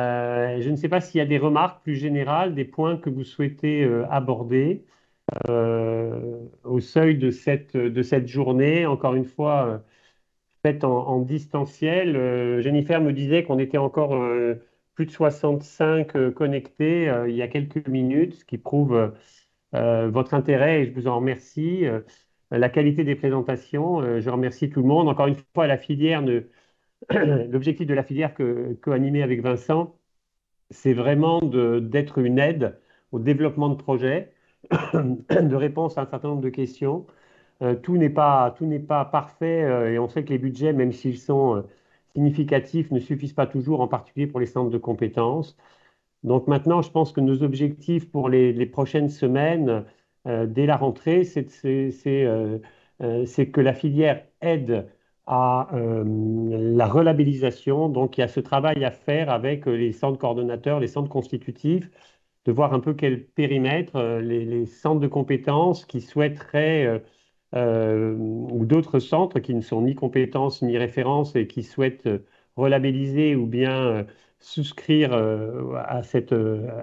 Je ne sais pas s'il y a des remarques plus générales, des points que vous souhaitez aborder au seuil de cette journée. Encore une fois, faite en distanciel. Jennifer me disait qu'on était encore plus de 65 connectés il y a quelques minutes, ce qui prouve votre intérêt et je vous en remercie. La qualité des présentations, je remercie tout le monde. Encore une fois, la filière l'objectif de la filière que co-animée avec Vincent, c'est vraiment d'être une aide au développement de projets, de réponse à un certain nombre de questions. Tout n'est pas parfait et on sait que les budgets, même s'ils sont significatifs, ne suffisent pas toujours, en particulier pour les centres de compétences. Donc maintenant, je pense que nos objectifs pour les prochaines semaines, dès la rentrée, c'est que la filière aide à la relabellisation. Donc il y a ce travail à faire avec les centres coordonnateurs, les centres constitutifs, de voir un peu quel périmètre les centres de compétences qui souhaiteraient, ou d'autres centres qui ne sont ni compétences ni références et qui souhaitent relabelliser ou bien souscrire à cet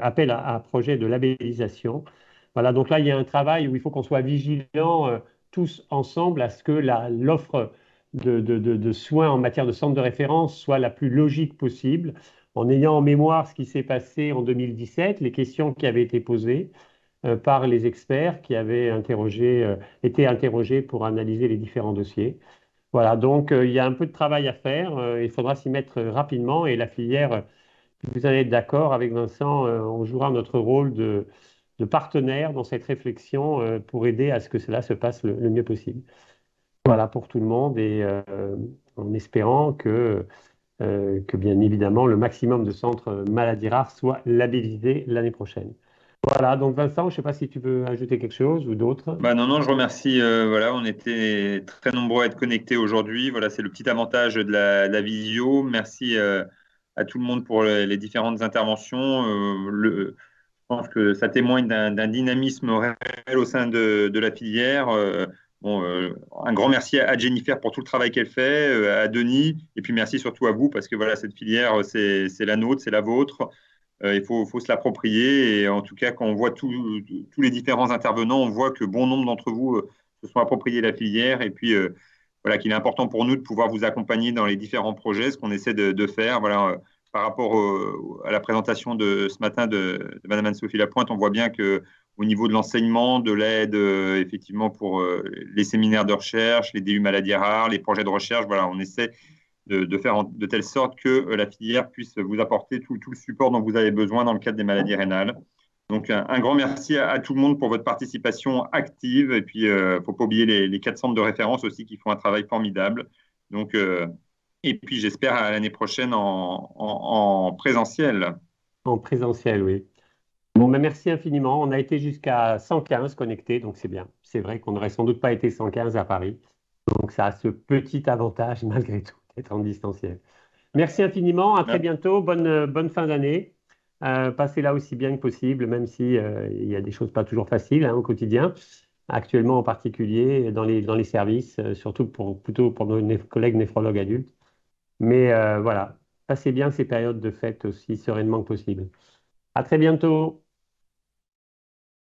appel à projet de labellisation. Voilà, donc là, il y a un travail où il faut qu'on soit vigilants tous ensemble à ce que l'offre de soins en matière de centre de référence soit la plus logique possible, en ayant en mémoire ce qui s'est passé en 2017, les questions qui avaient été posées par les experts qui avaient été interrogés pour analyser les différents dossiers. Voilà, donc il y a un peu de travail à faire, il faudra s'y mettre rapidement et la filière, si vous en êtes d'accord avec Vincent, on jouera notre rôle de partenaire dans cette réflexion pour aider à ce que cela se passe le mieux possible. Voilà pour tout le monde et en espérant que bien évidemment le maximum de centres maladies rares soient labellisés l'année prochaine. Voilà, donc Vincent, je ne sais pas si tu veux ajouter quelque chose ou d'autres. Bah non, non, je remercie. Voilà, on était très nombreux à être connectés aujourd'hui. Voilà, c'est le petit avantage de la visio. Merci à tout le monde pour les différentes interventions. Je pense que ça témoigne d'un dynamisme réel au sein de la filière. Bon, un grand merci à Jennifer pour tout le travail qu'elle fait, à Denis, et puis merci surtout à vous parce que voilà, cette filière, c'est la nôtre, c'est la vôtre. Il faut se l'approprier. Et en tout cas, quand on voit tous les différents intervenants, on voit que bon nombre d'entre vous se sont appropriés la filière. Et puis, voilà, qu'il est important pour nous de pouvoir vous accompagner dans les différents projets, ce qu'on essaie de faire. Voilà, par rapport à la présentation de ce matin de Madame Anne-Sophie Lapointe, on voit bien que au niveau de l'enseignement, de l'aide, effectivement, pour les séminaires de recherche, les DU maladies rares, les projets de recherche, voilà, on essaie de faire de telle sorte que la filière puisse vous apporter tout le support dont vous avez besoin dans le cadre des maladies rénales. Donc, un grand merci à tout le monde pour votre participation active. Et puis, il ne faut pas oublier les 4 centres de référence aussi qui font un travail formidable. Donc, et puis, j'espère à l'année prochaine en présentiel. En présentiel, oui. Bon, mais merci infiniment. On a été jusqu'à 115 connectés, donc c'est bien. C'est vrai qu'on n'aurait sans doute pas été 115 à Paris. Donc ça a ce petit avantage, malgré tout, d'être en distanciel. Merci infiniment. À très bientôt. Bonne fin d'année. Passez-la aussi bien que possible, même si il y a des choses pas toujours faciles hein, au quotidien. Actuellement, en particulier, dans les services, surtout plutôt pour nos collègues néphrologues adultes. Mais voilà, passez bien ces périodes de fête aussi sereinement que possible. À très bientôt.